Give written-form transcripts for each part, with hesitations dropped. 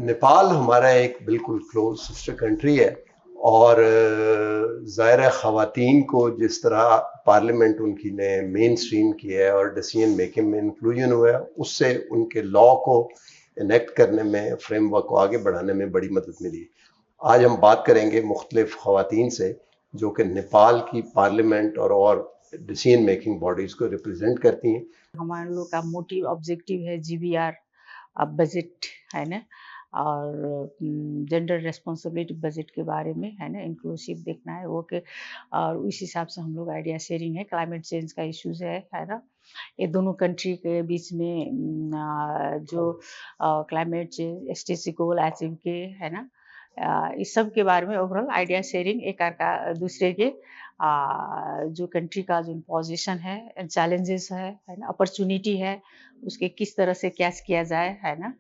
नेपाल हमारा एक बिल्कुल क्लोज सिस्टर कंट्री है और ज़ाहिर है ख़वातीन को जिस तरह पार्लियामेंट उनकी ने मेन स्ट्रीम किया है और डिसीजन मेकिंग में इंक्लूजन हुआ है, उससे उनके लॉ को इनेक्ट करने में, फ्रेमवर्क को आगे बढ़ाने में बड़ी मदद मिली। आज हम बात करेंगे मुख्तलिफ ख़वातीन से जो कि नेपाल की पार्लियामेंट और डिसीजन मेकिंग बॉडीज़ को रिप्रेजेंट करती हैं। हमारे लोग का मोटिव ऑब्जेक्टिव है GBR बजट है ना, और जेंडर रेस्पॉन्सिबिलिटी बजट के बारे में है ना, इंक्लूसिव देखना है वो के, और इस हिसाब से हम लोग आइडिया शेयरिंग है। क्लाइमेट चेंज का इश्यूज है ना, ये दोनों कंट्री के बीच में जो climate change SDG goal achieve के है ना, इस सब के बारे में ओवरऑल आइडिया शेयरिंग, एक का दूसरे के जो कंट्री का जो पोजीशन है, चैलेंजेस है ना, अपॉर्चुनिटी है, उसके किस तरह से कैच किया जाए है ना,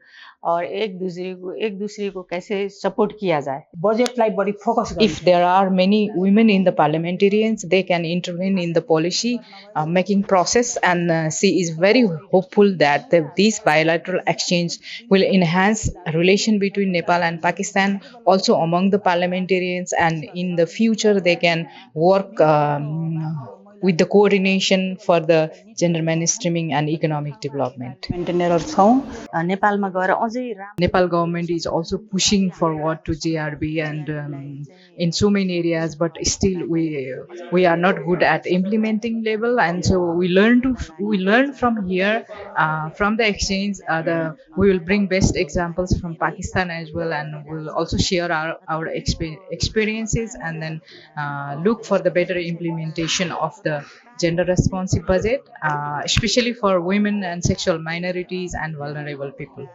और एक दूसरे को कैसे सपोर्ट किया जाए। बजेट लाई बड़ी फोकस गर्नु। If there are many women in the parliamentarians, they can intervene in the policy making process, and she is very hopeful that this bilateral exchange will enhance relation between Nepal and Pakistan, also among the parliamentarians, and in the future they can work with the coordination for the gender mainstreaming and economic development. नेपालमा गएर अझै Nepal government is also pushing forward to JRB and in so many areas, but still we are not good at implementing level, and so we learn from here, from the exchange. We will bring best examples from Pakistan as well, and we will also share our experiences, and then look for the better implementation of the gender responsive budget, especially for women and sexual minorities and vulnerable people.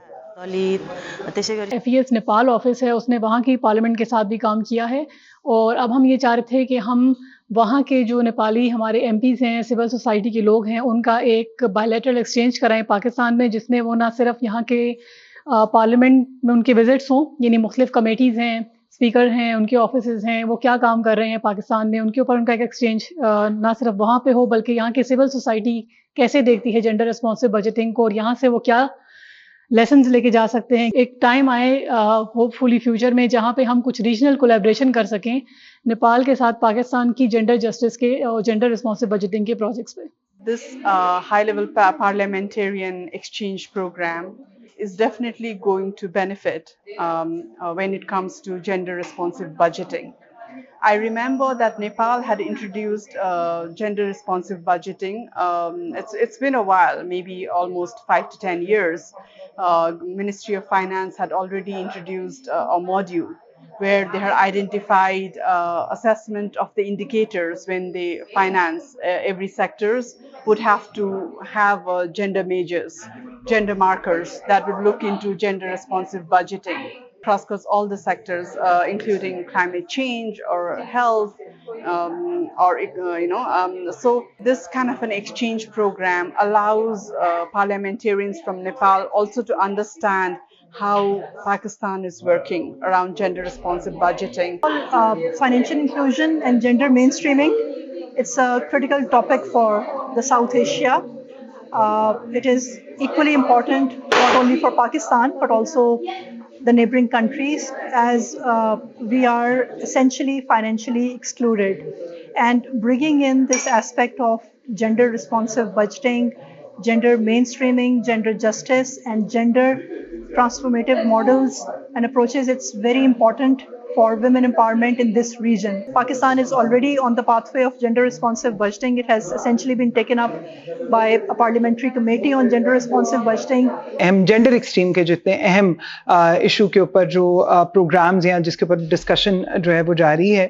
FES Nepal office है, उसने वहाँ की parliament के साथ भी काम किया है, और अब हम ये चाह रहे थे कि हम वहाँ के जो नेपाली हमारे MPs हैं, सिविल सोसाइटी के लोग हैं, उनका एक बायलैटरल एक्सचेंज कराएं पाकिस्तान में, जिसमें वो ना सिर्फ यहाँ के पार्लियामेंट में उनके विजिट्स हों, यानी मुख्तलिफ कमेटीज़ हैं, स्पीकर हैं, उनके ऑफिसेज हैं, वो क्या काम कर रहे हैं पाकिस्तान में, उनके ऊपर उनका एक एक्सचेंज ना सिर्फ वहाँ पे हो, बल्कि यहाँ के सिविल सोसाइटी कैसे देखती है जेंडर रिस्पॉन्सिव बजटिंग को, और यहाँ से वो क्या लेसन्स लेके जा सकते हैं। एक टाइम आए होपफुली फ्यूचर में जहाँ पे हम कुछ रीजनल कोलैबोरेशन कर सकें नेपाल के साथ पाकिस्तान की जेंडर जस्टिस के और जेंडर रिस्पॉन्सिव बजटिंग के प्रोजेक्ट्स पे। This high-level parliamentarian exchange program is definitely going to benefit when it comes to gender-responsive budgeting. I remember that Nepal had introduced gender-responsive budgeting. It's been a while, maybe almost 5 to 10 years. Ministry of Finance had already introduced a module where they had identified assessment of the indicators when they finance every sectors would have to have gender measures, gender markers that would look into gender responsive budgeting across all the sectors, including climate change or health, so this kind of an exchange program allows parliamentarians from Nepal also to understand how Pakistan is working around gender responsive budgeting. Financial inclusion and gender mainstreaming, it's a critical topic for the South Asia. It is equally important not only for Pakistan but also the neighboring countries, as we are essentially financially excluded, and bringing in this aspect of gender responsive budgeting, gender mainstreaming, gender justice and gender transformative models and approaches, it's very important for women empowerment in this region. Pakistan is already on the pathway of gender responsive budgeting. It has essentially been taken up by a parliamentary committee on gender responsive budgeting. अहम gender extreme के जितने अहम issue के ऊपर जो programmes या जिसके ऊपर डिस्कशन जो है वो जारी है,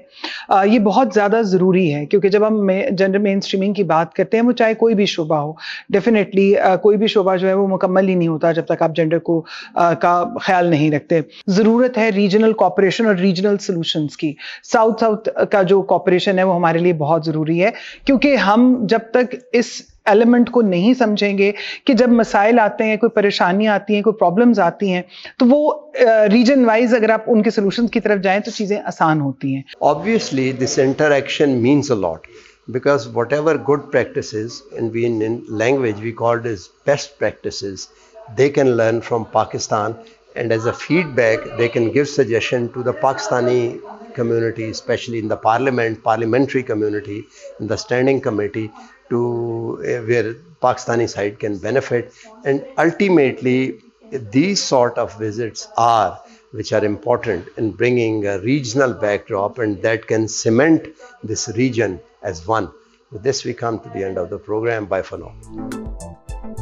ये बहुत ज़्यादा ज़रूरी है, क्योंकि जब हम जेंडर मेन स्ट्रीमिंग की बात करते हैं, वो चाहे कोई भी शोबा हो, डेफिनेटली कोई भी शोबा जो है वो मुकम्मल ही नहीं होता जब तक आप जेंडर को का ख्याल नहीं रखते। ज़रूरत है रीजनल कॉपरेशन और रीजनल सॉल्यूशंस की। साउथ का जो कॉपरेशन है वो हमारे लिए बहुत ज़रूरी है, क्योंकि हम जब तक इस एलिमेंट को नहीं समझेंगे कि जब मसाइल आते हैं, कोई परेशानी आती हैं, कोई प्रॉब्लम्स आती हैं, तो वो रीजन वाइज अगर आप उनके सॉल्यूशंस की तरफ जाएं तो चीज़ें आसान होती हैं। Obviously, this interaction means a lot. because whatever good practices, and we in language we call it as best practices, they can learn from Pakistan, and as a feedback they can give suggestion to the Pakistani community, especially in the parliamentary community, in the standing committee, to where Pakistani side can benefit. And ultimately these sort of visits are which are important in bringing a regional backdrop, and that can cement this region as one. With this we come to the end of the program. Bye for now.